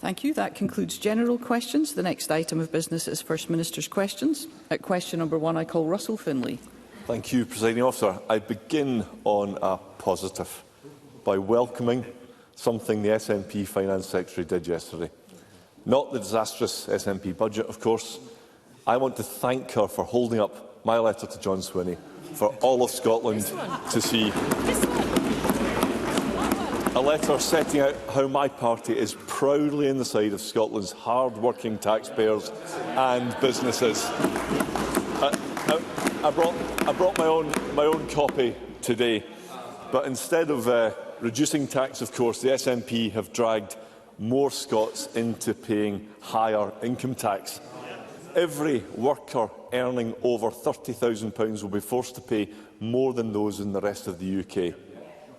Thank you. That concludes general questions. The next item of business is First Minister's questions. At question number 1, I call Russell Finlay. Thank you, Presiding Officer. I begin on a positive by welcoming something the SNP Finance Secretary did yesterday. Not the disastrous SNP budget, of course. I want to thank her for holding up my letter to John Swinney for all of Scotland to see. A letter setting out how my party is proudly on the side of Scotland's hard-working taxpayers and businesses. I brought my own copy today, but instead of reducing tax, of course, the SNP have dragged more Scots into paying higher income tax. Every worker earning over £30,000 will be forced to pay more than those in the rest of the UK.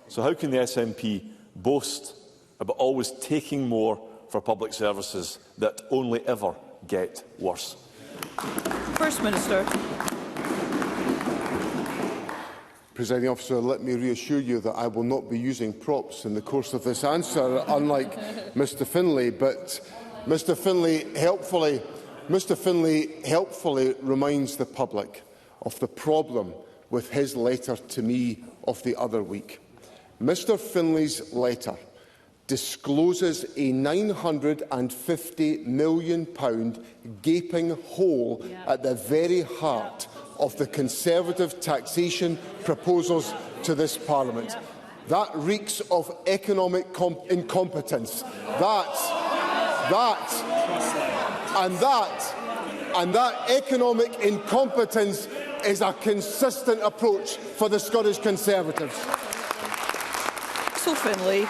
So how can the SNP boast about always taking more for public services that only ever get worse? First Minister. Presiding Officer, let me reassure you that I will not be using props in the course of this answer, unlike Mr Finlay. But Mr Finlay helpfully reminds the public of the problem with his letter to me of the other week. Mr Finlay's letter discloses a £950 million gaping hole at the very heart of the Conservative taxation proposals to this Parliament. That reeks of economic incompetence. And that economic incompetence is a consistent approach for the Scottish Conservatives. So Finlay.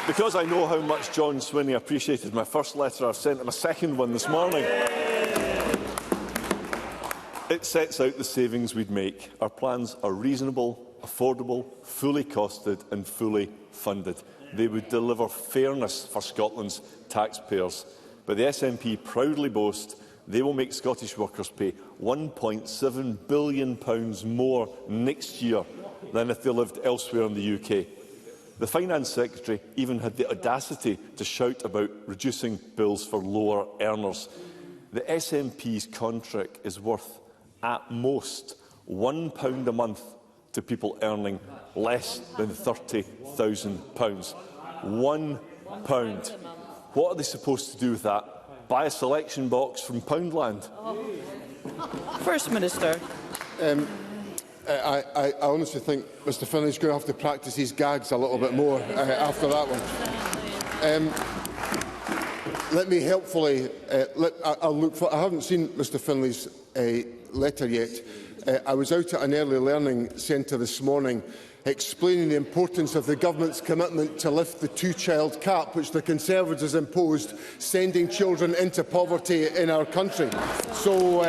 Because I know how much John Swinney appreciated my first letter, I've sent him a second one this morning. It sets out the savings we'd make. Our plans are reasonable, affordable, fully costed and fully funded. They would deliver fairness for Scotland's taxpayers. But the SNP proudly boast they will make Scottish workers pay £1.7 billion more next year than if they lived elsewhere in the UK. The Finance Secretary even had the audacity to shout about reducing bills for lower earners. The SNP's contract is worth, at most, £1 a month to people earning less than £30,000. £1. What are they supposed to do with that? Buy a selection box from Poundland? First Minister. I honestly think Mr Finlay is going to have to practice his gags a little bit more after that one. Let me helpfully I'll look for. I haven't seen Mr Finlay's letter yet. I was out at an early learning centre this morning explaining the importance of the Government's commitment to lift the two-child cap which the Conservatives imposed, sending children into poverty in our country. So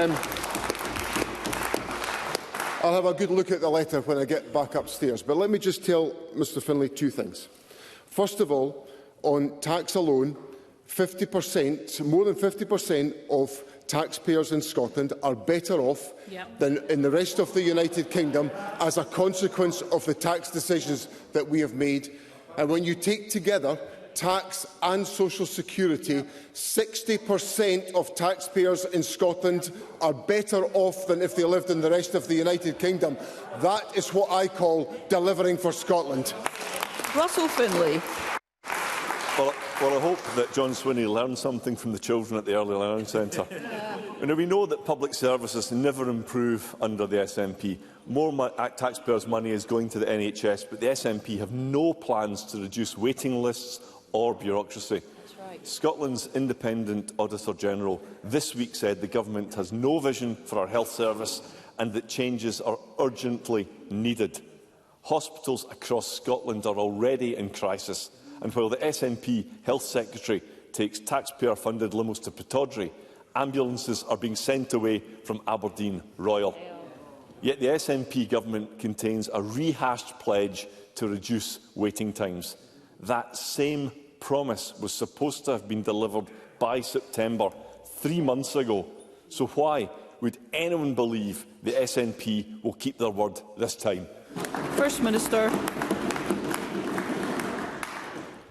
I'll have a good look at the letter when I get back upstairs. But let me just tell Mr Finlay two things. First of all, on tax alone, 50%, more than 50% of taxpayers in Scotland are better off than in the rest of the United Kingdom as a consequence of the tax decisions that we have made. And when you take together tax and social security, 60% of taxpayers in Scotland are better off than if they lived in the rest of the United Kingdom. That is what I call delivering for Scotland. Russell Finlay. Well, I hope that John Swinney learned something from the children at the Early Learning Centre. We know that public services never improve under the SNP. More taxpayers' money is going to the NHS, but the SNP have no plans to reduce waiting lists or bureaucracy. Right. Scotland's Independent Auditor-General this week said the Government has no vision for our health service and that changes are urgently needed. Hospitals across Scotland are already in crisis, and while the SNP Health Secretary takes taxpayer-funded limos to Pittodrie, ambulances are being sent away from Aberdeen Royal. Yet the SNP Government contains a rehashed pledge to reduce waiting times. That same promise was supposed to have been delivered by September, 3 months ago. So why would anyone believe the SNP will keep their word this time? First Minister.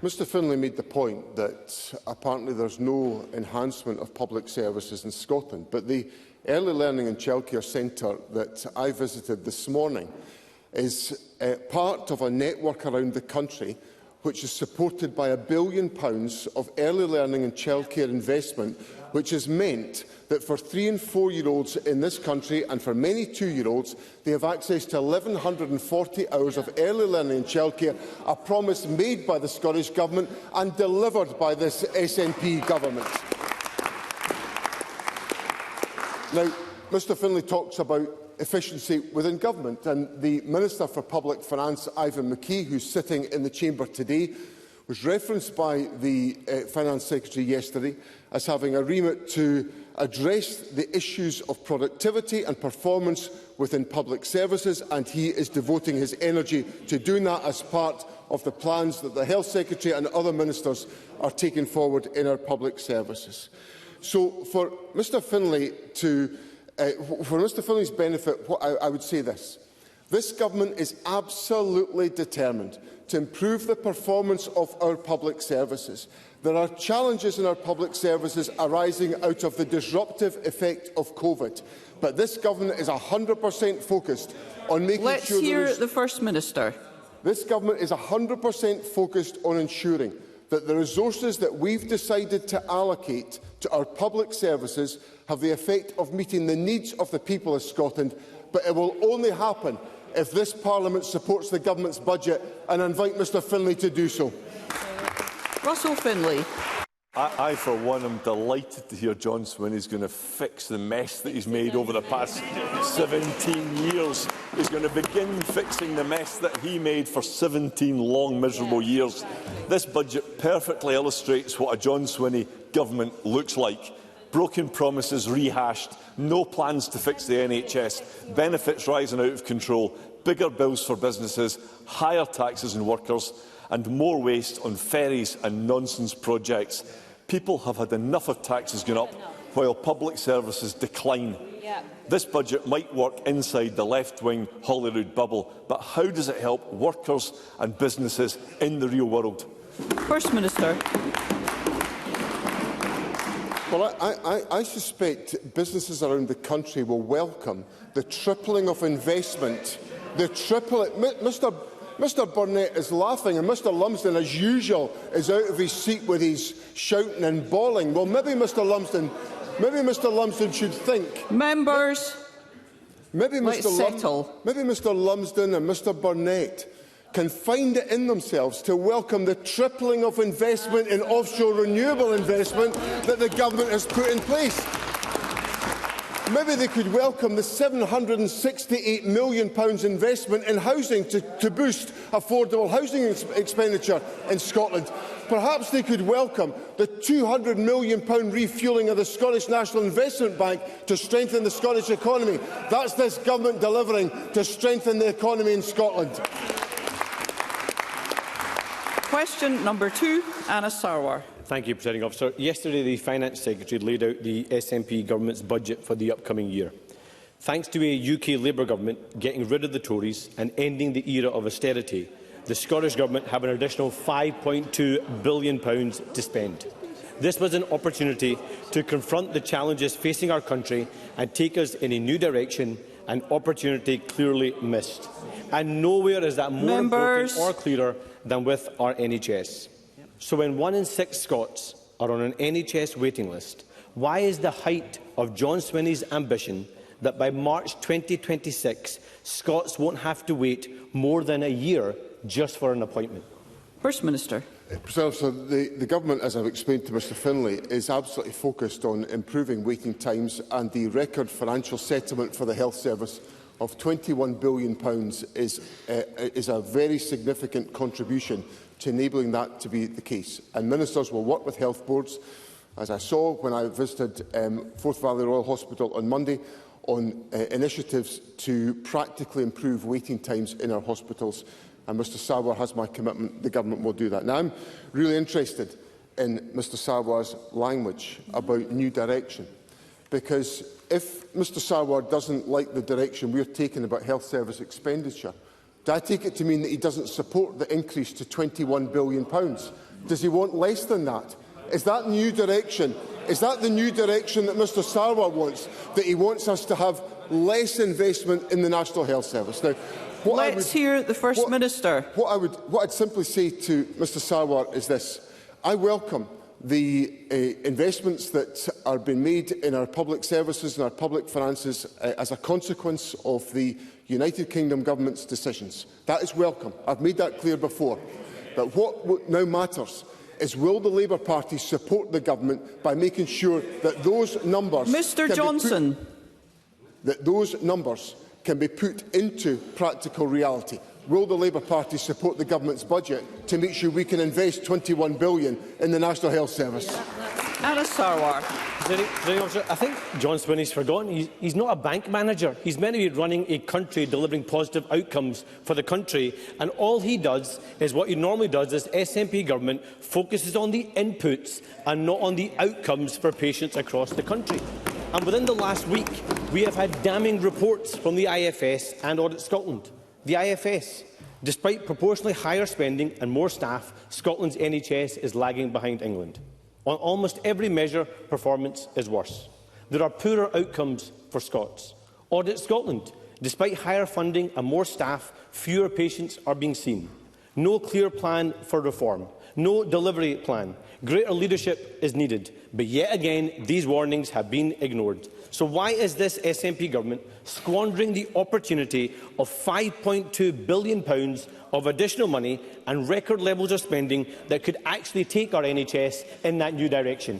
Mr Finlay made the point that apparently there's no enhancement of public services in Scotland, but the Early Learning and Childcare Centre that I visited this morning is part of a network around the country which is supported by £1 billion of early learning and childcare investment, which has meant that for 3- and 4-year-olds in this country, and for many 2-year-olds, they have access to 1,140 hours of early learning and childcare, a promise made by the Scottish Government and delivered by this SNP government. Now, Mr Finlay talks about efficiency within government, and the Minister for Public Finance, Ivan McKee, who is sitting in the chamber today, was referenced by the Finance Secretary yesterday as having a remit to address the issues of productivity and performance within public services, and he is devoting his energy to doing that as part of the plans that the Health Secretary and other ministers are taking forward in our public services. So, for Mr Finlay for Mr Finlay's benefit, I would say this. This government is absolutely determined to improve the performance of our public services. There are challenges in our public services arising out of the disruptive effect of COVID, but this government is 100% focused on making Let's sure... hear the First Minister. This government is 100% focused on ensuring that the resources that we've decided to allocate to our public services have the effect of meeting the needs of the people of Scotland, but it will only happen if this Parliament supports the Government's budget, and I invite Mr Finlay to do so. Russell Finlay. I, for one, am delighted to hear John Swinney is going to fix the mess that he's made over the past 17 years. He's going to begin fixing the mess that he made for 17 long, miserable years. This budget perfectly illustrates what a John Swinney government looks like. Broken promises rehashed, no plans to fix the NHS, benefits rising out of control, bigger bills for businesses, higher taxes on workers, and more waste on ferries and nonsense projects. People have had enough of taxes going up while public services decline. This budget might work inside the left-wing Holyrood bubble, but how does it help workers and businesses in the real world? First Minister. Well, I suspect businesses around the country will welcome the tripling of investment. Mr Burnett is laughing, and Mr Lumsden, as usual, is out of his seat with his shouting and bawling. Well, maybe Mr Lumsden should think. Members, let's settle. Maybe Mr Lumsden and Mr Burnett can find it in themselves to welcome the tripling of investment in offshore renewable investment that the government has put in place. Maybe they could welcome the £768 million investment in housing to boost affordable housing expenditure in Scotland. Perhaps they could welcome the £200 million refuelling of the Scottish National Investment Bank to strengthen the Scottish economy. That's this government delivering to strengthen the economy in Scotland. Question number 2, Anna Sarwar. Thank you, Presiding Officer. Yesterday, the Finance Secretary laid out the SNP government's budget for the upcoming year. Thanks to a UK Labour government getting rid of the Tories and ending the era of austerity, the Scottish Government have an additional £5.2 billion to spend. This was an opportunity to confront the challenges facing our country and take us in a new direction, an opportunity clearly missed. And nowhere is that more important or clearer than with our NHS. So when 1 in 6 Scots are on an NHS waiting list, why is the height of John Swinney's ambition that by March 2026 Scots won't have to wait more than a year just for an appointment? First Minister. The Government, as I've explained to Mr Finlay, is absolutely focused on improving waiting times, and the record financial settlement for the health service of £21 billion is a very significant contribution to enabling that to be the case. And ministers will work with health boards, as I saw when I visited Forth Valley Royal Hospital on Monday, on initiatives to practically improve waiting times in our hospitals. And Mr Sarwar has my commitment the Government will do that. Now, I'm really interested in Mr Sarwar's language about new direction, because if Mr Sarwar doesn't like the direction we're taking about health service expenditure, Do I take it to mean that he doesn't support the increase to £21 billion? Does he want less than that? Is that new direction? Is that the new direction that Mr Sarwar wants, that he wants us to have less investment in the National Health Service? Now, Let's hear the First Minister. What I'd simply say to Mr Sarwar is this. I welcome the investments that are being made in our public services and our public finances as a consequence of the United Kingdom Government's decisions. That is welcome. I've made that clear before. But what now matters is, will the Labour Party support the Government by making sure that those numbers Mr Johnson. Can be put into practical reality? Will the Labour Party support the Government's budget to make sure we can invest £21 billion in the National Health Service? Anna Sarwar. I think John Swinney's forgotten. He's not a bank manager. He's meant to be running a country, delivering positive outcomes for the country. And all he does is what he normally does. This SNP government focuses on the inputs and not on the outcomes for patients across the country. And within the last week, we have had damning reports from the IFS and Audit Scotland. The IFS, despite proportionally higher spending and more staff, Scotland's NHS is lagging behind England. On almost every measure, performance is worse. There are poorer outcomes for Scots. Audit Scotland, despite higher funding and more staff, fewer patients are being seen. No clear plan for reform. No delivery plan. Greater leadership is needed. But yet again, these warnings have been ignored. So why is this SNP government squandering the opportunity of £5.2 billion of additional money and record levels of spending that could actually take our NHS in that new direction?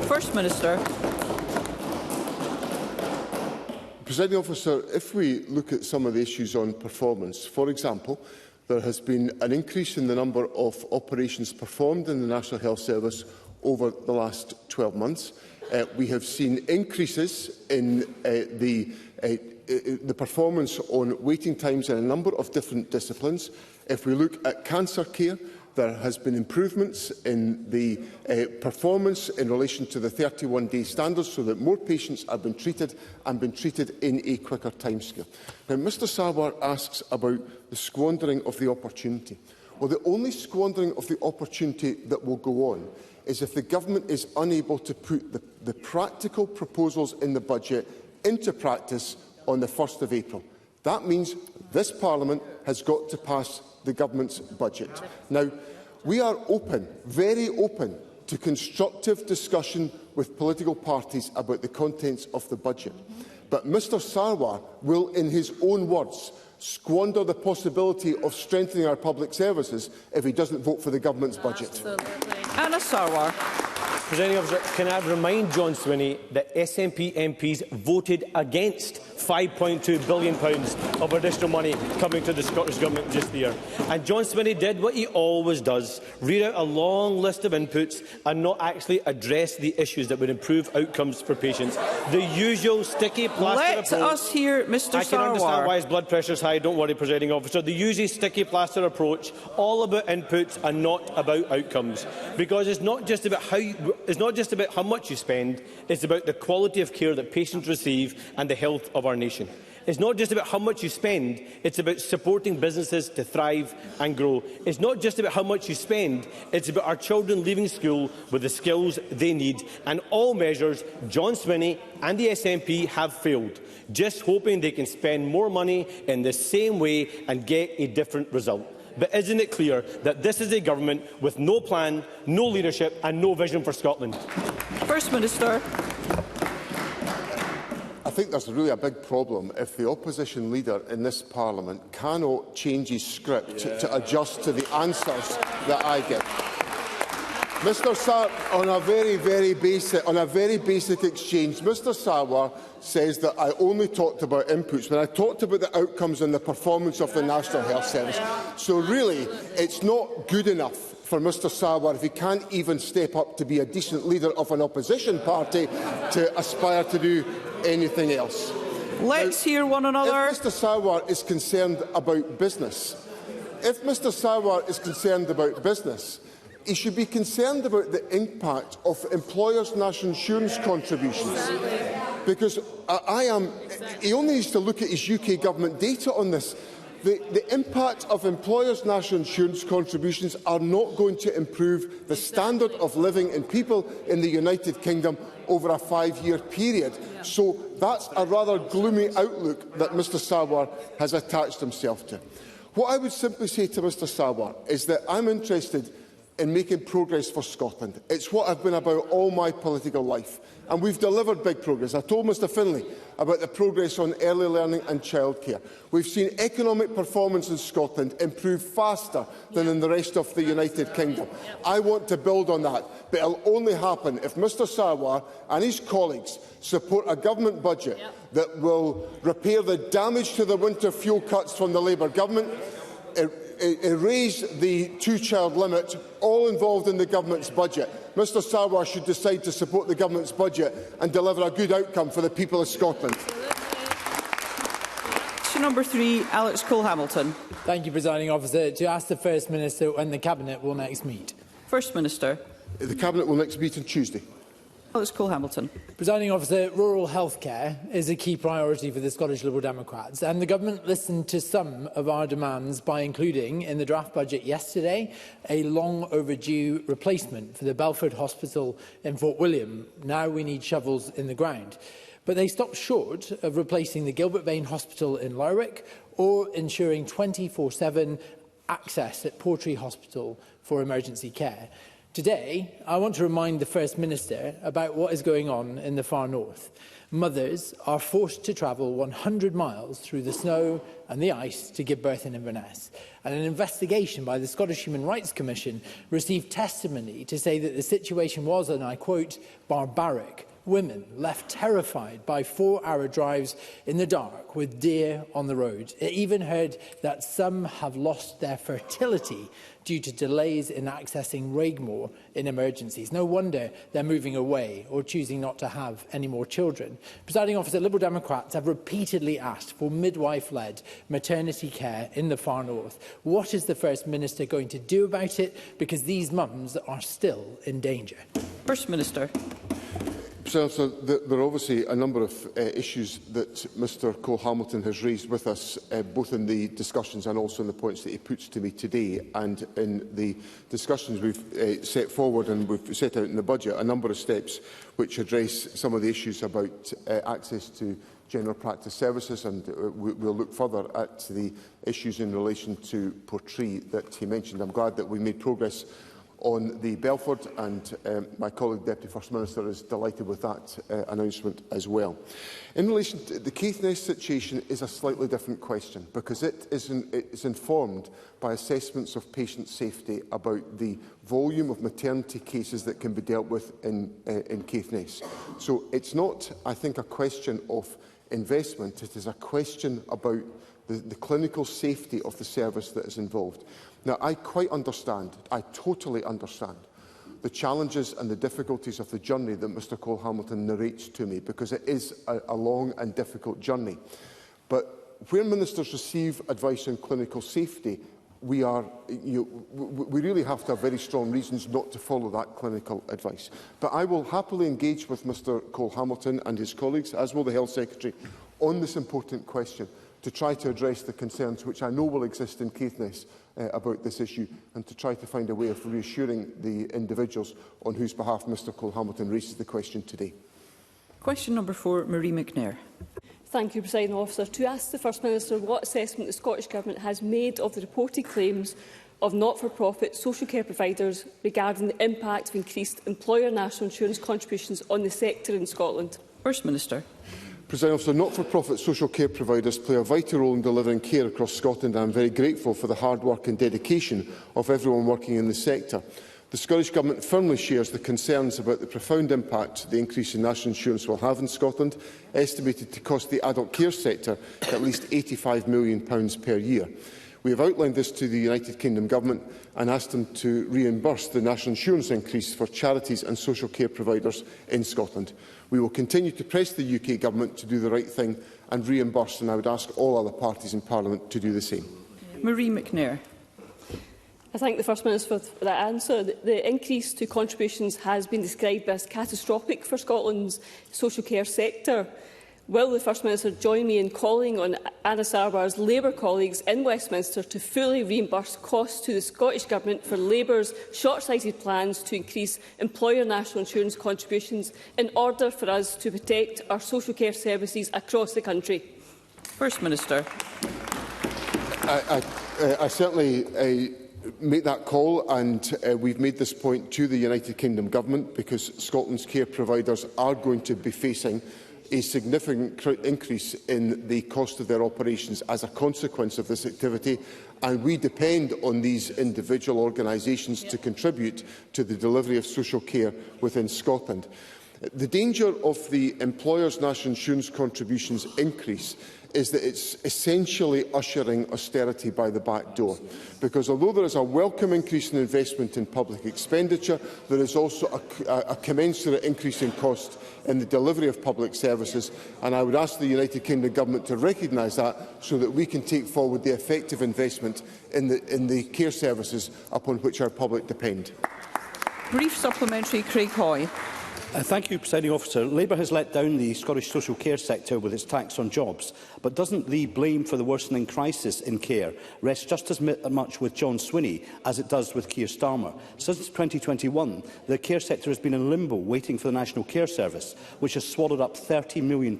First Minister. Presiding Officer, if we look at some of the issues on performance, for example, there has been an increase in the number of operations performed in the National Health Service over the last 12 months. We have seen increases in the performance on waiting times in a number of different disciplines. If we look at cancer care, there has been improvements in the performance in relation to the 31-day standards, so that more patients have been treated and been treated in a quicker timescale. Now, Mr Sarwar asks about the squandering of the opportunity. Well, the only squandering of the opportunity that will go on is if the Government is unable to put the practical proposals in the budget into practice on the 1st of April. That means this Parliament has got to pass the Government's budget. Now, we are open, very open, to constructive discussion with political parties about the contents of the budget. But Mr Sarwar will, in his own words, squander the possibility of strengthening our public services if he doesn't vote for the Government's budget. Anna Sarwar. Presiding Officer, can I remind John Swinney that SNP MPs voted against £5.2 billion of additional money coming to the Scottish Government just there. And John Swinney did what he always does, read out a long list of inputs and not actually address the issues that would improve outcomes for patients. The usual sticky plaster approach. Let us hear Mr Sarwar. I can understand why his blood pressure is high, don't worry, Presiding Officer. The usual sticky plaster approach, all about inputs and not about outcomes. Because it's not just about how much you spend, it's about the quality of care that patients receive and the health of our nation. It's not just about how much you spend, it's about supporting businesses to thrive and grow. It's not just about how much you spend, it's about our children leaving school with the skills they need. And all measures, John Swinney and the SNP have failed, just hoping they can spend more money in the same way and get a different result. But isn't it clear that this is a government with no plan, no leadership and no vision for Scotland? First Minister. I think there's really a big problem if the opposition leader in this Parliament cannot change his script to adjust to the answers that I give. Mr Sarwar, on a very basic exchange, Mr Sarwar says that I only talked about inputs when I talked about the outcomes and the performance of the National Health Service. So really, it's not good enough for Mr Sarwar, if he can't even step up to be a decent leader of an opposition party, to aspire to do anything else. Let's hear one another. If Mr Sarwar is concerned about business, he should be concerned about the impact of employers' national insurance contributions. Because he only needs to look at his UK Government data on this. The impact of employers' national insurance contributions are not going to improve the standard of living in people in the United Kingdom over a 5-year period. So that's a rather gloomy outlook that Mr Sarwar has attached himself to. What I would simply say to Mr Sarwar is that I'm interested in making progress for Scotland. It's what I've been about all my political life, and we've delivered big progress. I told Mr Finlay about the progress on early learning and childcare. We've seen economic performance in Scotland improve faster than in the rest of the United Kingdom. I want to build on that, but it will only happen if Mr Sarwar and his colleagues support a government budget that will repair the damage to the winter fuel cuts from the Labour government, raise the two-child limit, all involved in the government's budget. Mr Sarwar should decide to support the government's budget and deliver a good outcome for the people of Scotland. Question number 3, Alex Cole-Hamilton. Thank you, Presiding Officer. To ask the First Minister when the Cabinet will next meet. First Minister. The Cabinet will next meet on Tuesday. Alex Cole-Hamilton. Presiding Officer, rural healthcare is a key priority for the Scottish Liberal Democrats, and the Government listened to some of our demands by including in the draft budget yesterday a long overdue replacement for the Belford Hospital in Fort William. Now we need shovels in the ground. But they stopped short of replacing the Gilbert Bain Hospital in Lerwick or ensuring 24/7 access at Portree Hospital for emergency care. Today, I want to remind the First Minister about what is going on in the far north. Mothers are forced to travel 100 miles through the snow and the ice to give birth in Inverness. And an investigation by the Scottish Human Rights Commission received testimony to say that the situation was, and I quote, barbaric. Women left terrified by 4-hour drives in the dark with deer on the road. It even heard that some have lost their fertility due to delays in accessing Raigmore in emergencies. No wonder they're moving away or choosing not to have any more children. Presiding Officer, Liberal Democrats have repeatedly asked for midwife-led maternity care in the far north. What is the First Minister going to do about it? Because these mums are still in danger. First Minister. So there are obviously a number of issues that Mr Cole-Hamilton has raised with us, both in the discussions and also in the points that he puts to me today. And in the discussions we've set forward and we've set out in the budget, a number of steps which address some of the issues about access to general practice services, and we'll look further at the issues in relation to Portree that he mentioned. I'm glad that we made progress on the Belford, and my colleague Deputy First Minister is delighted with that announcement as well. In relation to the Caithness situation is a slightly different question, because it is informed by assessments of patient safety about the volume of maternity cases that can be dealt with in Caithness. So it's not, I think, a question of investment, it is a question about the clinical safety of the service that is involved. Now, I quite understand, I totally understand, the challenges and the difficulties of the journey that Mr Cole-Hamilton narrates to me, because it is a long and difficult journey. But where ministers receive advice on clinical safety, we really have to have very strong reasons not to follow that clinical advice. But I will happily engage with Mr Cole-Hamilton and his colleagues, as will the Health Secretary, on this important question, to try to address the concerns which I know will exist in Caithness about this issue, and to try to find a way of reassuring the individuals on whose behalf Mr Cole-Hamilton raises the question today. Question number 4, Marie McNair. Thank you, Presiding Officer. To ask the First Minister what assessment the Scottish Government has made of the reported claims of not-for-profit social care providers regarding the impact of increased employer national insurance contributions on the sector in Scotland. First Minister. Presiding Officer, not-for-profit social care providers play a vital role in delivering care across Scotland, and I am very grateful for the hard work and dedication of everyone working in the sector. The Scottish Government firmly shares the concerns about the profound impact the increase in national insurance will have in Scotland, estimated to cost the adult care sector at least £85 million per year. We have outlined this to the United Kingdom Government and asked them to reimburse the national insurance increase for charities and social care providers in Scotland. We will continue to press the UK Government to do the right thing and reimburse, and I would ask all other parties in Parliament to do the same. Marie McNair. I thank the First Minister for that answer. The increase to contributions has been described as catastrophic for Scotland's social care sector. Will the First Minister join me in calling on Anna Sarwar's Labour colleagues in Westminster to fully reimburse costs to the Scottish Government for Labour's short-sighted plans to increase employer national insurance contributions in order for us to protect our social care services across the country? First Minister. I certainly make that call, and we've made this point to the United Kingdom Government, because Scotland's care providers are going to be facing a significant increase in the cost of their operations as a consequence of this activity, and we depend on these individual organisations to contribute to the delivery of social care within Scotland. The danger of the employers' national insurance contributions increase is that it's essentially ushering austerity by the back door. Because although there is a welcome increase in investment in public expenditure, there is also a commensurate increase in cost in the delivery of public services, and I would ask the United Kingdom Government to recognise that, so that we can take forward the effective investment in the care services upon which our public depend. Brief supplementary, Craig Hoy. Thank you, Presiding Officer. Labour has let down the Scottish social care sector with its tax on jobs, but doesn't the blame for the worsening crisis in care rest just as much with John Swinney as it does with Keir Starmer? Since 2021, the care sector has been in limbo, waiting for the National Care Service, which has swallowed up £30 million,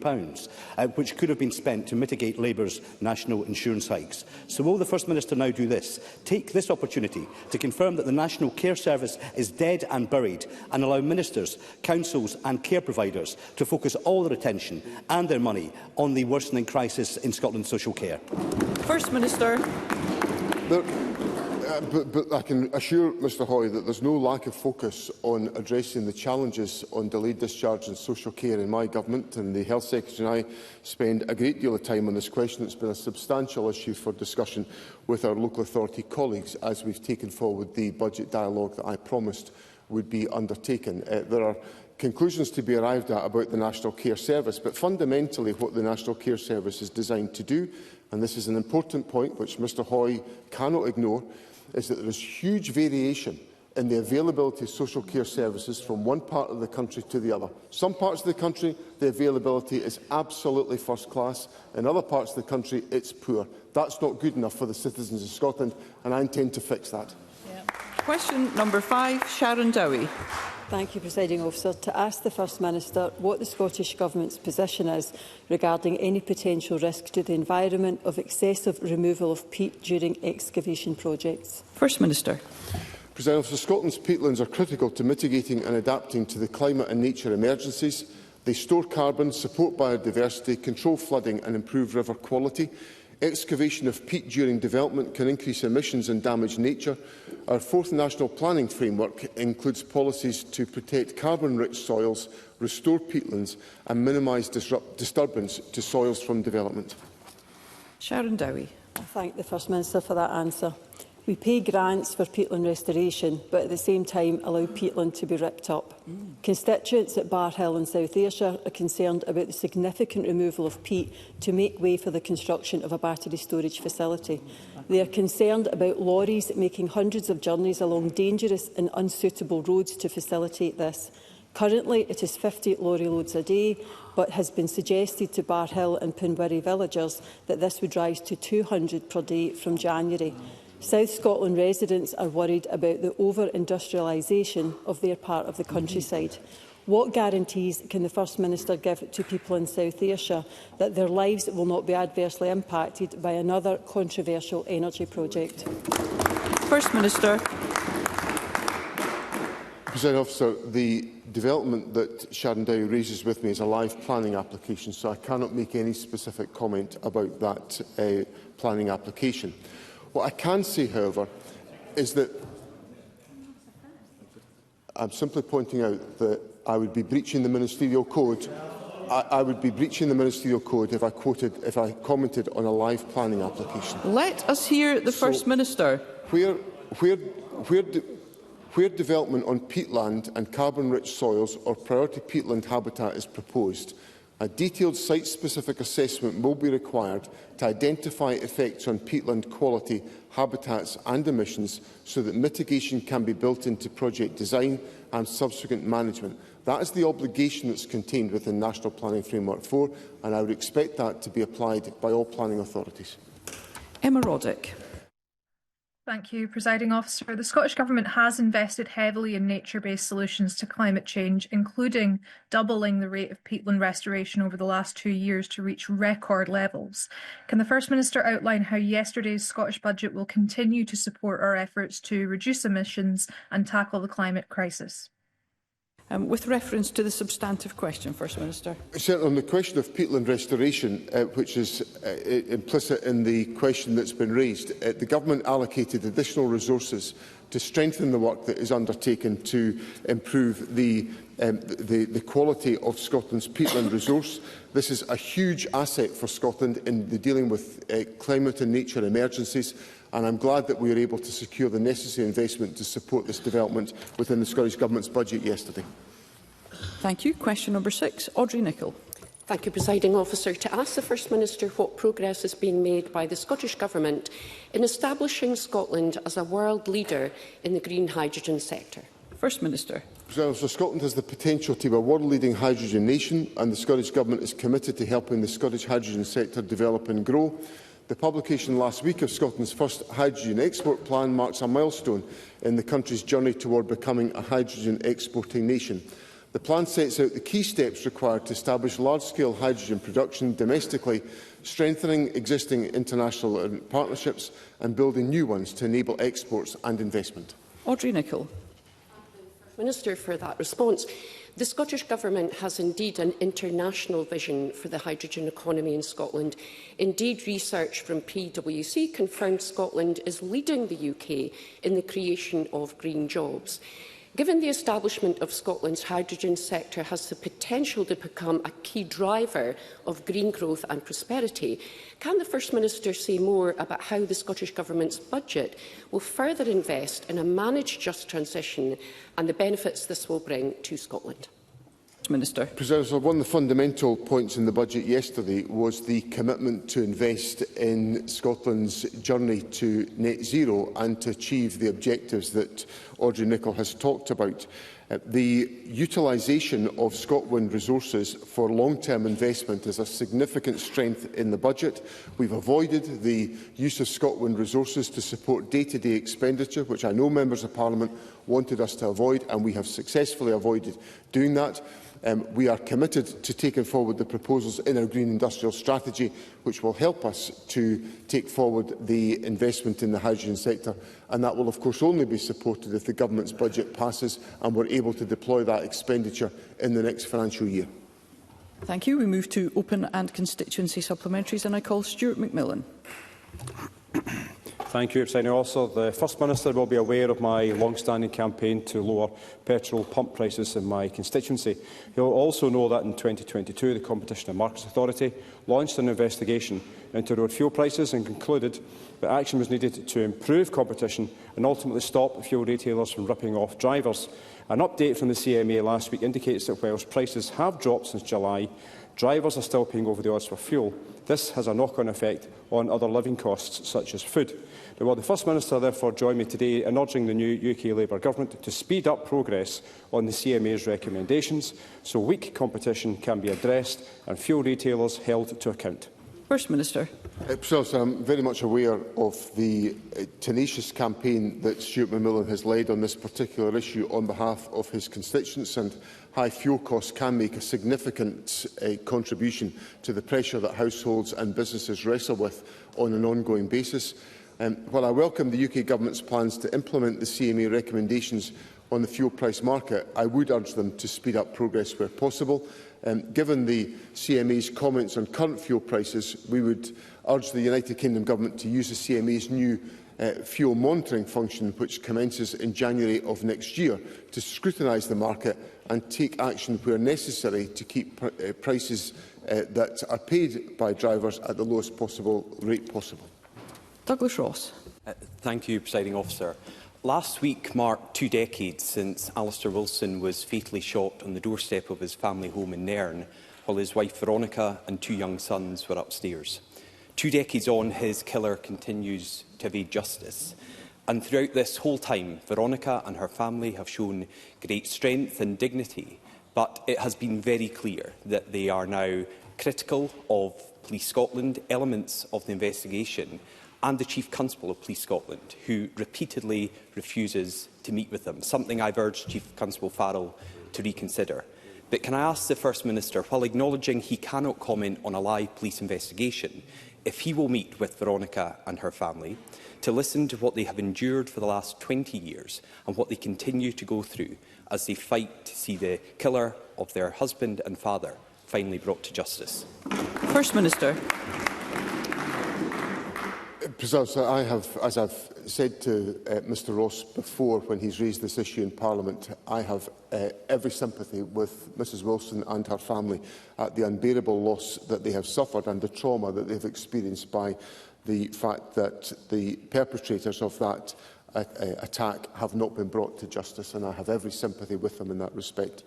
which could have been spent to mitigate Labour's national insurance hikes. So will the First Minister now do this? Take this opportunity to confirm that the National Care Service is dead and buried, and allow ministers, councils and care providers to focus all their attention and their money on the worsening crisis in Scotland's social care. First Minister. But I can assure Mr Hoy that there is no lack of focus on addressing the challenges on delayed discharge and social care in my government, and the Health Secretary and I spend a great deal of time on this question. It's been a substantial issue for discussion with our local authority colleagues as we've taken forward the budget dialogue that I promised would be undertaken. There are conclusions to be arrived at about the National Care Service, but fundamentally what the National Care Service is designed to do, and this is an important point which Mr Hoy cannot ignore, is that there is huge variation in the availability of social care services from one part of the country to the other. Some parts of the country, the availability is absolutely first class. In other parts of the country, it's poor. That's not good enough for the citizens of Scotland, and I intend to fix that. Question number 5, Sharon Dowie. Thank you, Presiding Officer. To ask the First Minister what the Scottish Government's position is regarding any potential risk to the environment of excessive removal of peat during excavation projects. First Minister. Presiding Officer, Scotland's peatlands are critical to mitigating and adapting to the climate and nature emergencies. They store carbon, support biodiversity, control flooding and improve river quality. Excavation of peat during development can increase emissions and damage nature. Our fourth National Planning Framework includes policies to protect carbon-rich soils, restore peatlands and minimise disturbance to soils from development. Sharon Dowie. I thank the First Minister for that answer. We pay grants for peatland restoration, but at the same time allow peatland to be ripped up. Constituents at Bar Hill in South Ayrshire are concerned about the significant removal of peat to make way for the construction of a battery storage facility. They are concerned about lorries making hundreds of journeys along dangerous and unsuitable roads to facilitate this. Currently, it is 50 lorry loads a day, but has been suggested to Bar Hill and Pinbury villagers that this would rise to 200 per day from January. South Scotland residents are worried about the over-industrialisation of their part of the countryside. What guarantees can the First Minister give to people in South Ayrshire that their lives will not be adversely impacted by another controversial energy project? First Minister. Presiding Officer, the development that Sharon Dowie raises with me is a live planning application, so I cannot make any specific comment about that planning application. What I can say, however, is that I'm simply pointing out that I would be breaching the ministerial code. I would be breaching the ministerial code if I commented on a live planning application. Let us hear the First Minister. Where development on peatland and carbon-rich soils or priority peatland habitat is proposed, A detailed site-specific assessment will be required to identify effects on peatland quality, habitats and emissions so that mitigation can be built into project design and subsequent management. That is the obligation that is contained within National Planning Framework 4, and I would expect that to be applied by all planning authorities. Emma Roddick. Thank you, Presiding Officer. The Scottish Government has invested heavily in nature-based solutions to climate change, including doubling the rate of peatland restoration over the last 2 years to reach record levels. Can the First Minister outline how yesterday's Scottish budget will continue to support our efforts to reduce emissions and tackle the climate crisis? With reference to the substantive question, First Minister. Certainly, on the question of peatland restoration, which is implicit in the question that's been raised, the Government allocated additional resources to strengthen the work that is undertaken to improve the quality of Scotland's peatland resource. This is a huge asset for Scotland in dealing with climate and nature emergencies, and I'm glad that we were able to secure the necessary investment to support this development within the Scottish Government's budget yesterday. Thank you. Question number 6, Audrey Nicholl. Thank you, Presiding Officer. To ask the First Minister what progress is being made by the Scottish Government in establishing Scotland as a world leader in the green hydrogen sector. First Minister. So Scotland has the potential to be a world-leading hydrogen nation, and the Scottish Government is committed to helping the Scottish hydrogen sector develop and grow. The publication last week of Scotland's first hydrogen export plan marks a milestone in the country's journey toward becoming a hydrogen exporting nation. The plan sets out the key steps required to establish large-scale hydrogen production domestically, strengthening existing international partnerships and building new ones to enable exports and investment. Audrey Nicholl. Minister for that response. The Scottish Government has indeed an international vision for the hydrogen economy in Scotland. Indeed, research from PwC confirms Scotland is leading the UK in the creation of green jobs. Given the establishment of Scotland's hydrogen sector has the potential to become a key driver of green growth and prosperity, can the First Minister say more about how the Scottish Government's budget will further invest in a managed just transition and the benefits this will bring to Scotland? Minister. President, one of the fundamental points in the budget yesterday was the commitment to invest in Scotland's journey to net zero and to achieve the objectives that Audrey Nicholl has talked about. The utilisation of ScotWind resources for long-term investment is a significant strength in the budget. We've avoided the use of ScotWind resources to support day-to-day expenditure, which I know members of Parliament wanted us to avoid, and we have successfully avoided doing that. We are committed to taking forward the proposals in our Green Industrial Strategy, which will help us to take forward the investment in the hydrogen sector, and that will of course only be supported if the Government's budget passes and we're able to deploy that expenditure in the next financial year. Thank you. We move to open and constituency supplementaries, and I call Stuart McMillan. Thank you, Presiding Officer. The First Minister will be aware of my long-standing campaign to lower petrol pump prices in my constituency. He will also know that in 2022 the Competition and Markets Authority launched an investigation into road fuel prices and concluded that action was needed to improve competition and ultimately stop fuel retailers from ripping off drivers. An update from the CMA last week indicates that whilst prices have dropped since July, drivers are still paying over the odds for fuel. This has a knock-on effect on other living costs, such as food. Now, will the First Minister therefore join me today in urging the new UK Labour Government to speed up progress on the CMA's recommendations so weak competition can be addressed and fuel retailers held to account? First Minister. I'm very much aware of the tenacious campaign that Stuart McMillan has led on this particular issue on behalf of his constituents, and high fuel costs can make a significant contribution to the pressure that households and businesses wrestle with on an ongoing basis. While I welcome the UK Government's plans to implement the CMA recommendations on the fuel price market, I would urge them to speed up progress where possible. Given the CMA's comments on current fuel prices, we would urge the United Kingdom Government to use the CMA's new fuel monitoring function, which commences in January of next year, to scrutinise the market and take action where necessary to keep prices that are paid by drivers at the lowest possible rate possible. Douglas Ross. Thank you, Presiding Officer. Last week marked 2 decades since Alistair Wilson was fatally shot on the doorstep of his family home in Nairn while his wife Veronica and 2 young sons were upstairs. 2 decades on, his killer continues to evade justice. And throughout this whole time, Veronica and her family have shown great strength and dignity, but it has been very clear that they are now critical of Police Scotland, elements of the investigation, and the Chief Constable of Police Scotland, who repeatedly refuses to meet with them, something I've urged Chief Constable Farrell to reconsider. But can I ask the First Minister, while acknowledging he cannot comment on a live police investigation, if he will meet with Veronica and her family to listen to what they have endured for the last 20 years and what they continue to go through as they fight to see the killer of their husband and father finally brought to justice? First Minister. President, I have, as I've said to Mr Ross before when he's raised this issue in Parliament, I have every sympathy with Mrs Wilson and her family at the unbearable loss that they have suffered and the trauma that they have experienced by the fact that the perpetrators of that attack have not been brought to justice, and I have every sympathy with them in that respect.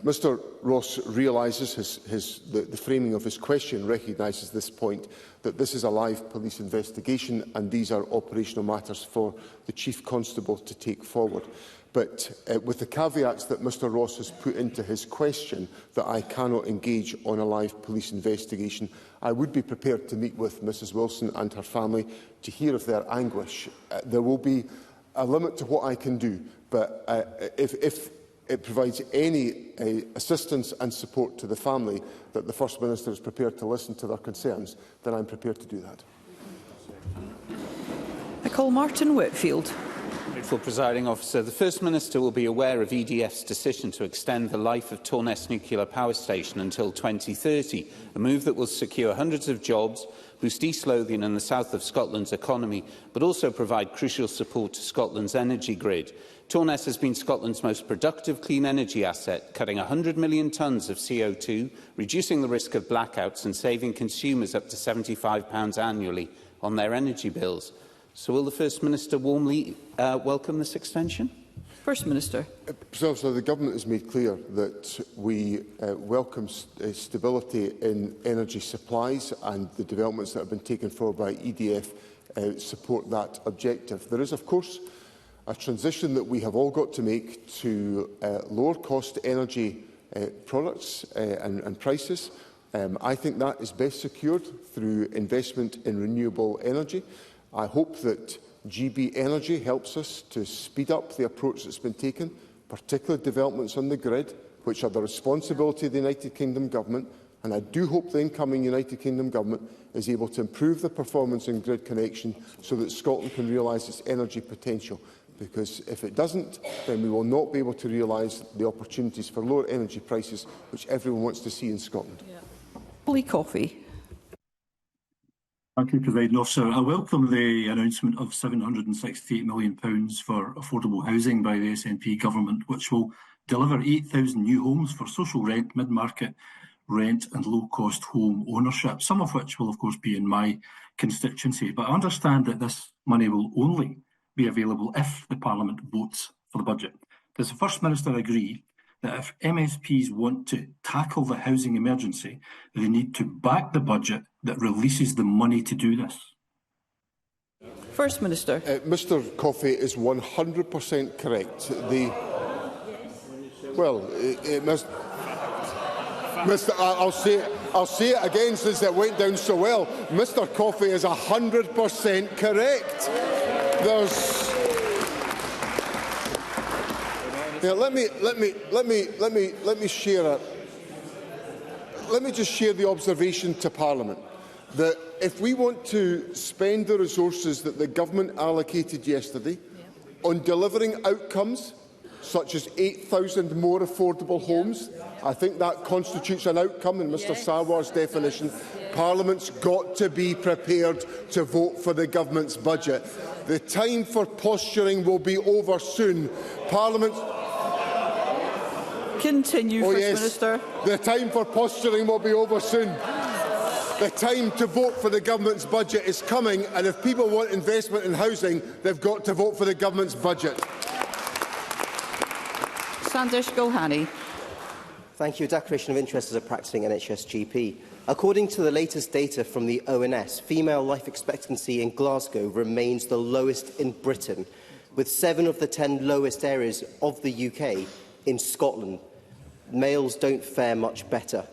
Mr Ross realises the framing of his question recognises this point, that this is a live police investigation and these are operational matters for the Chief Constable to take forward. But with the caveats that Mr Ross has put into his question, that I cannot engage on a live police investigation, I would be prepared to meet with Mrs Wilson and her family to hear of their anguish. There will be a limit to what I can do, but if it provides any assistance and support to the family that the First Minister is prepared to listen to their concerns, then I'm prepared to do that. I call Martin Whitfield. Grateful, Presiding Officer. The First Minister will be aware of EDF's decision to extend the life of Torness Nuclear Power Station until 2030, a move that will secure hundreds of jobs, boost East Lothian and the south of Scotland's economy, but also provide crucial support to Scotland's energy grid. Torness has been Scotland's most productive clean energy asset, cutting 100 million tonnes of CO2, reducing the risk of blackouts and saving consumers up to £75 annually on their energy bills. So will the First Minister warmly welcome this extension? First Minister. So the Government has made clear that we welcome stability in energy supplies, and the developments that have been taken forward by EDF support that objective. There is, of course, a transition that we have all got to make to lower cost energy products and prices. I think that is best secured through investment in renewable energy. I hope that GB Energy helps us to speed up the approach that's been taken, particularly developments on the grid, which are the responsibility of the United Kingdom Government, and I do hope the incoming United Kingdom Government is able to improve the performance in grid connection so that Scotland can realise its energy potential. Because if it doesn't, then we will not be able to realise the opportunities for lower energy prices, which everyone wants to see in Scotland. Lee Coffey. Thank you, Presiding Officer. I welcome the announcement of £768 million for affordable housing by the SNP Government, which will deliver 8,000 new homes for social rent, mid-market rent and low-cost home ownership, some of which will, of course, be in my constituency. But I understand that this money will only be available if the Parliament votes for the budget. Does the First Minister agree that if MSPs want to tackle the housing emergency, they need to back the budget that releases the money to do this? First Minister. Mr Coffey is 100% correct. Well, it must... I'll say it again since it went down so well. Mr Coffey is 100% correct. Let me just share the observation to Parliament that if we want to spend the resources that the Government allocated yesterday on delivering outcomes such as 8,000 more affordable homes, I think that constitutes an outcome in Mr Sarwar's definition. Parliament's got to be prepared to vote for the Government's budget. The time for posturing will be over soon. Parliament... Continue, First Minister. The time for posturing will be over soon. The time to vote for the Government's budget is coming, and if people want investment in housing, they've got to vote for the Government's budget. Sandesh Gulhani. Thank you. A declaration of interest as a practising NHS GP. According to the latest data from the ONS, female life expectancy in Glasgow remains the lowest in Britain, with 7 of the 10 lowest areas of the UK in Scotland. Males don't fare much better.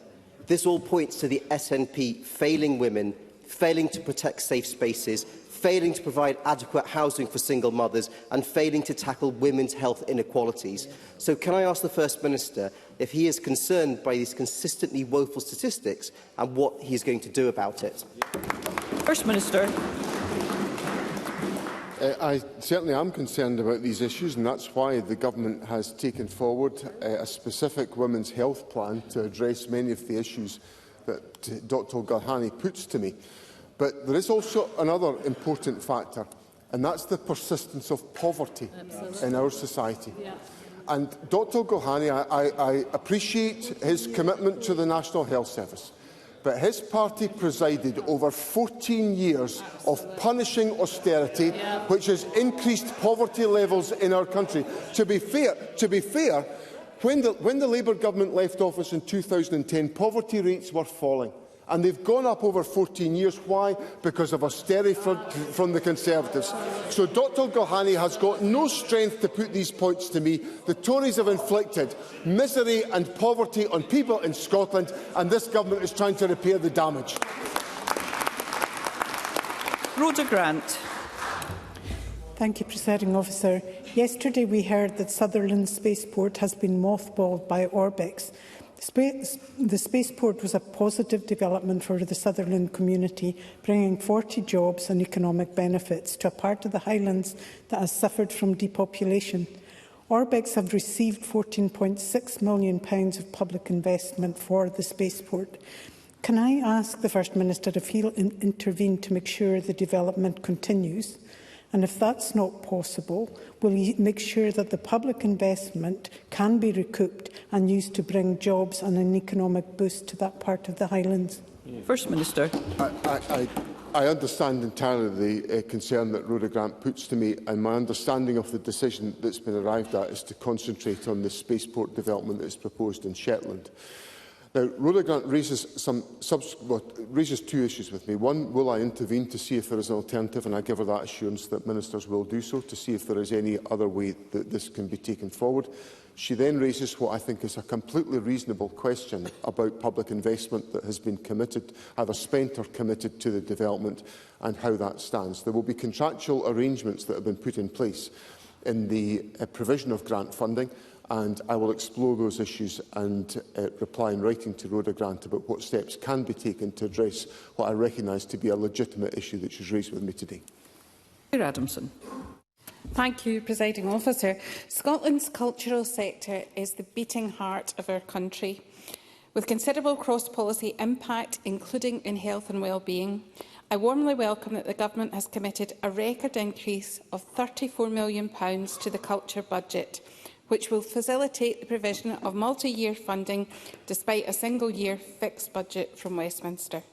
This all points to the SNP failing women, failing to protect safe spaces, failing to provide adequate housing for single mothers and failing to tackle women's health inequalities. So can I ask the First Minister if he is concerned by these consistently woeful statistics and what he is going to do about it? First Minister. I certainly am concerned about these issues, and that's why the Government has taken forward a specific women's health plan to address many of the issues that Dr Gulhani puts to me. But there is also another important factor, and that's the persistence of poverty in our society. Yeah. And Dr Gulhani, I appreciate his commitment to the National Health Service, but his party presided over 14 years of punishing austerity, which has increased poverty levels in our country. To be fair, when the Labour government left office in 2010, poverty rates were falling. And they've gone up over 14 years. Why? Because of austerity from the Conservatives. So Dr Gulhani has got no strength to put these points to me. The Tories have inflicted misery and poverty on people in Scotland, and this government is trying to repair the damage. Rhoda Grant. Thank you, Presiding Officer. Yesterday we heard that Sutherland Spaceport has been mothballed by Orbex. The spaceport was a positive development for the Sutherland community, bringing 40 jobs and economic benefits to a part of the Highlands that has suffered from depopulation. Orbex have received £14.6 million of public investment for the spaceport. Can I ask the First Minister if he'll intervene to make sure the development continues? And if that's not possible, will he make sure that the public investment can be recouped and used to bring jobs and an economic boost to that part of the Highlands? First Minister. I understand entirely the concern that Rhoda Grant puts to me, and my understanding of the decision that's been arrived at is to concentrate on the spaceport development that is proposed in Shetland. Now, Rhoda Grant raises two issues with me. One, will I intervene to see if there is an alternative, and I give her that assurance that ministers will do so, to see if there is any other way that this can be taken forward. She then raises what I think is a completely reasonable question about public investment that has been committed, either spent or committed to the development, and how that stands. There will be contractual arrangements that have been put in place in the provision of grant funding, and I will explore those issues and reply in writing to Rhoda Grant about what steps can be taken to address what I recognise to be a legitimate issue that she's raised with me today. Adamson. Thank you, Presiding Officer. Scotland's cultural sector is the beating heart of our country, with considerable cross-policy impact, including in health and well-being. I warmly welcome that the Government has committed a record increase of £34 million to the culture budget, which will facilitate the provision of multi-year funding despite a single-year fixed budget from Westminster.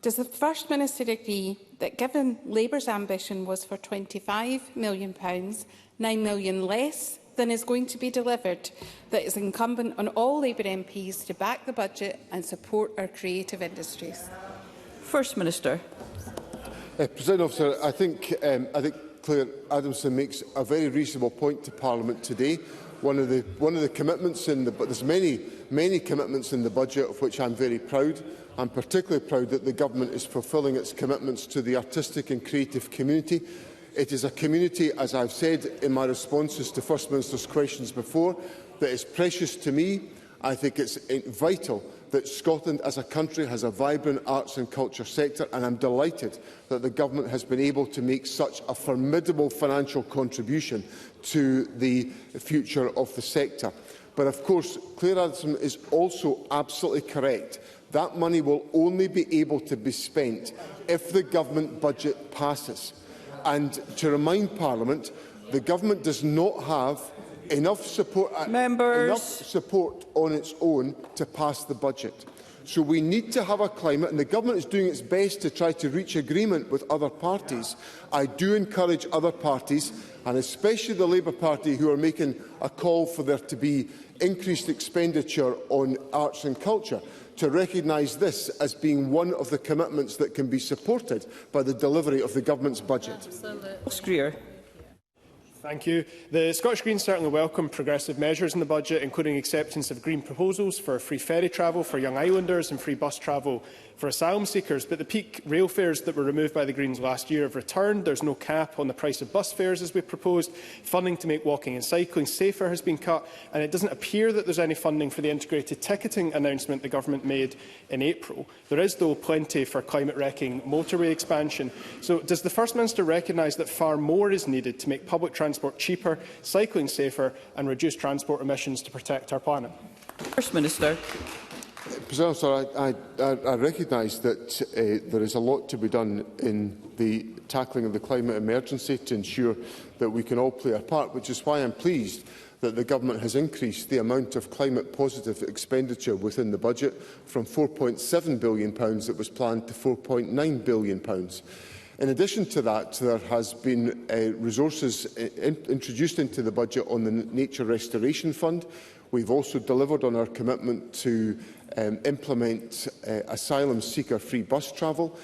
Does the First Minister agree that, given Labour's ambition was for £25 million, £9 million less than is going to be delivered, that it is incumbent on all Labour MPs to back the budget and support our creative industries? First Minister. President Officer, I think Claire Adamson makes a very reasonable point to Parliament today. One of the commitments in there's many commitments in the budget of which I'm very proud. I'm particularly proud that the Government is fulfilling its commitments to the artistic and creative community. It is a community, as I've said in my responses to First Minister's questions before, that is precious to me. I think it's vital that Scotland as a country has a vibrant arts and culture sector, and I'm delighted that the Government has been able to make such a formidable financial contribution to the future of the sector. But of course, Claire Adamson is also absolutely correct. That money will only be able to be spent if the Government budget passes. And to remind Parliament, the Government does not have enough support on its own to pass the budget. So we need to have a climate, and the Government is doing its best to try to reach agreement with other parties. I do encourage other parties, and especially the Labour Party, who are making a call for there to be increased expenditure on arts and culture, to recognise this as being one of the commitments that can be supported by the delivery of the Government's budget. Greer. Thank you. The Scottish Greens certainly welcome progressive measures in the budget, including acceptance of green proposals for free ferry travel for young islanders and free bus travel for asylum seekers. But the peak rail fares that were removed by the Greens last year have returned. There's no cap on the price of bus fares as we proposed. Funding to make walking and cycling safer has been cut, and it doesn't appear that there's any funding for the integrated ticketing announcement the Government made in April. There is, though, plenty for climate-wrecking motorway expansion. So does the First Minister recognise that far more is needed to make public transport cheaper, cycling safer and reduce transport emissions to protect our planet? First Minister. President, I recognise that there is a lot to be done in the tackling of the climate emergency to ensure that we can all play our part, which is why I am pleased that the Government has increased the amount of climate-positive expenditure within the budget from £4.7 billion that was planned to £4.9 billion. In addition to that, there has been resources introduced into the budget on the Nature Restoration Fund. We've also delivered on our commitment to implement asylum seeker free bus travel.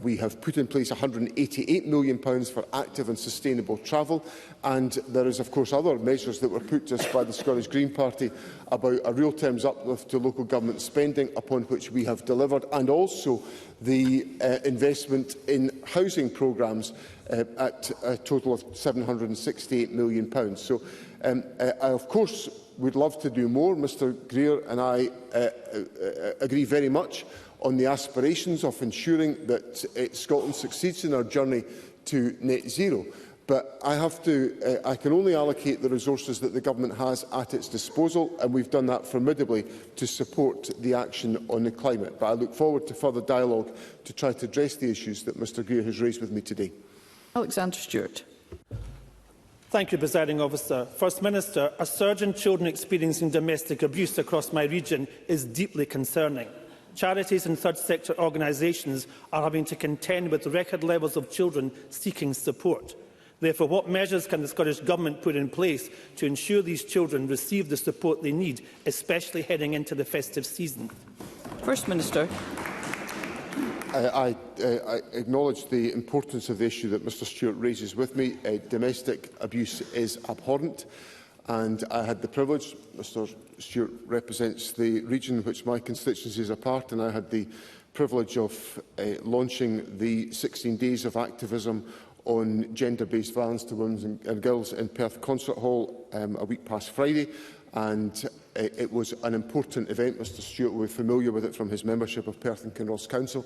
We have put in place £188 million for active and sustainable travel, and there is of course other measures that were put to us by the Scottish Green Party about a real terms uplift to local government spending, upon which we have delivered, and also the investment in housing programmes at a total of £768 million. So I of course would love to do more. Mr Greer and I agree very much on the aspirations of ensuring that Scotland succeeds in our journey to net zero. But I can only allocate the resources that the Government has at its disposal, and we've done that formidably to support the action on the climate. But I look forward to further dialogue to try to address the issues that Mr Greer has raised with me today. Alexander Stewart. Thank you, Presiding Officer. First Minister, a surge in children experiencing domestic abuse across my region is deeply concerning. Charities and third sector organisations are having to contend with record levels of children seeking support. Therefore, what measures can the Scottish Government put in place to ensure these children receive the support they need, especially heading into the festive season? First Minister. I acknowledge the importance of the issue that Mr Stewart raises with me. Domestic abuse is abhorrent, and I had the privilege, Mr Stewart represents the region in which my constituency is a part, and I had the privilege of launching the 16 days of activism on gender-based violence to women and girls in Perth Concert Hall a week past Friday, and it was an important event. Mr Stewart will be familiar with it from his membership of Perth and Kinross Council.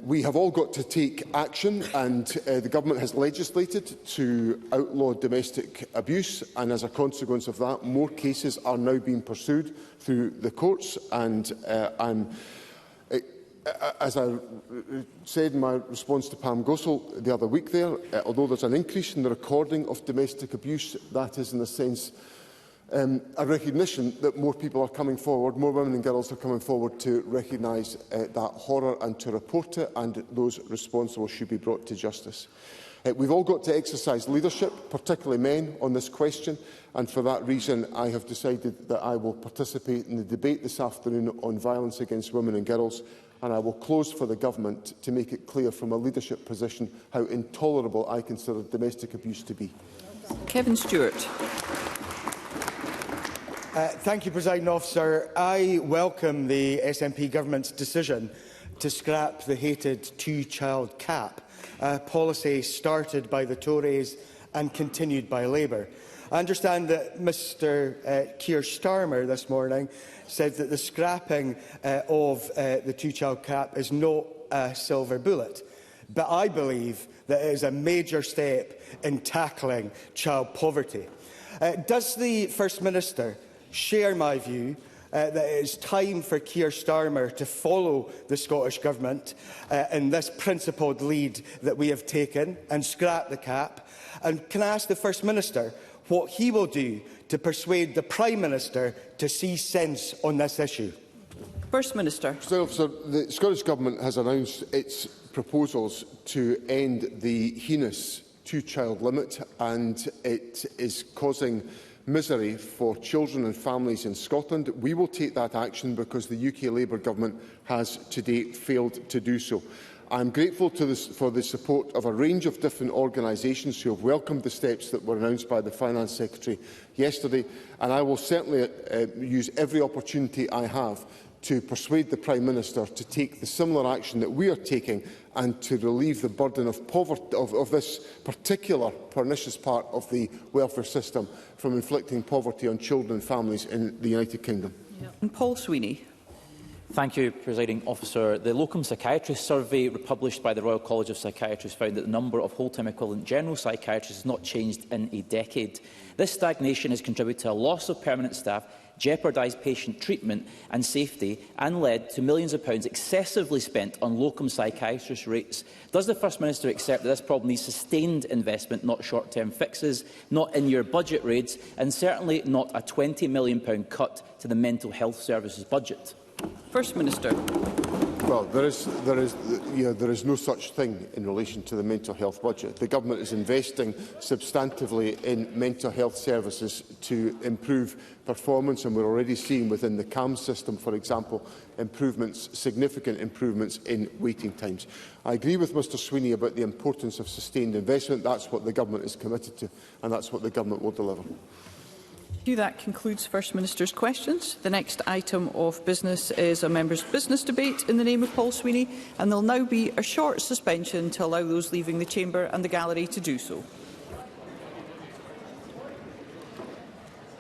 We have all got to take action, and the Government has legislated to outlaw domestic abuse, and as a consequence of that, more cases are now being pursued through the courts. And as I said in my response to Pam Gossel the other week there, although there's an increase in the recording of domestic abuse, that is in a sense a recognition that more people are coming forward, more women and girls are coming forward to recognise that horror and to report it, and those responsible should be brought to justice. We've all got to exercise leadership, particularly men, on this question, and for that reason I have decided that I will participate in the debate this afternoon on violence against women and girls, and I will close for the Government to make it clear from a leadership position how intolerable I consider domestic abuse to be. Kevin Stewart. Thank you, Presiding Officer. I welcome the SNP Government's decision to scrap the hated two-child cap, a policy started by the Tories and continued by Labour. I understand that Mr Keir Starmer this morning said that the scrapping of the two-child cap is not a silver bullet, but I believe that it is a major step in tackling child poverty. Does the First Minister share my view that it is time for Keir Starmer to follow the Scottish Government in this principled lead that we have taken and scrap the cap? And can I ask the First Minister what he will do to persuade the Prime Minister to see sense on this issue? First Minister. Officer, the Scottish Government has announced its proposals to end the heinous two-child limit, and it is causing misery for children and families in Scotland. We will take that action because the UK Labour Government has to date failed to do so. I am grateful for the support of a range of different organisations who have welcomed the steps that were announced by the Finance Secretary yesterday, and I will certainly use every opportunity I have to persuade the Prime Minister to take the similar action that we are taking and to relieve the burden of poverty of this particular pernicious part of the welfare system from inflicting poverty on children and families in the United Kingdom. And Paul Sweeney. Thank you, Presiding Officer. The Locum Psychiatrist Survey published by the Royal College of Psychiatrists found that the number of whole-time equivalent general psychiatrists has not changed in a decade. This stagnation has contributed to a loss of permanent staff, jeopardised patient treatment and safety, and led to millions of pounds excessively spent on locum psychiatrist rates. Does the First Minister accept that this problem needs sustained investment, not short-term fixes, not in-year budget raids, and certainly not a £20 million cut to the mental health services budget? First Minister. Well, there is no such thing in relation to the mental health budget. The Government is investing substantively in mental health services to improve performance, and we're already seeing within the CAMS system, for example, significant improvements in waiting times. I agree with Mr Sweeney about the importance of sustained investment. That's what the Government is committed to, and that's what the Government will deliver. That concludes First Minister's questions. The next item of business is a member's business debate in the name of Paul Sweeney, and there will now be a short suspension to allow those leaving the chamber and the gallery to do so.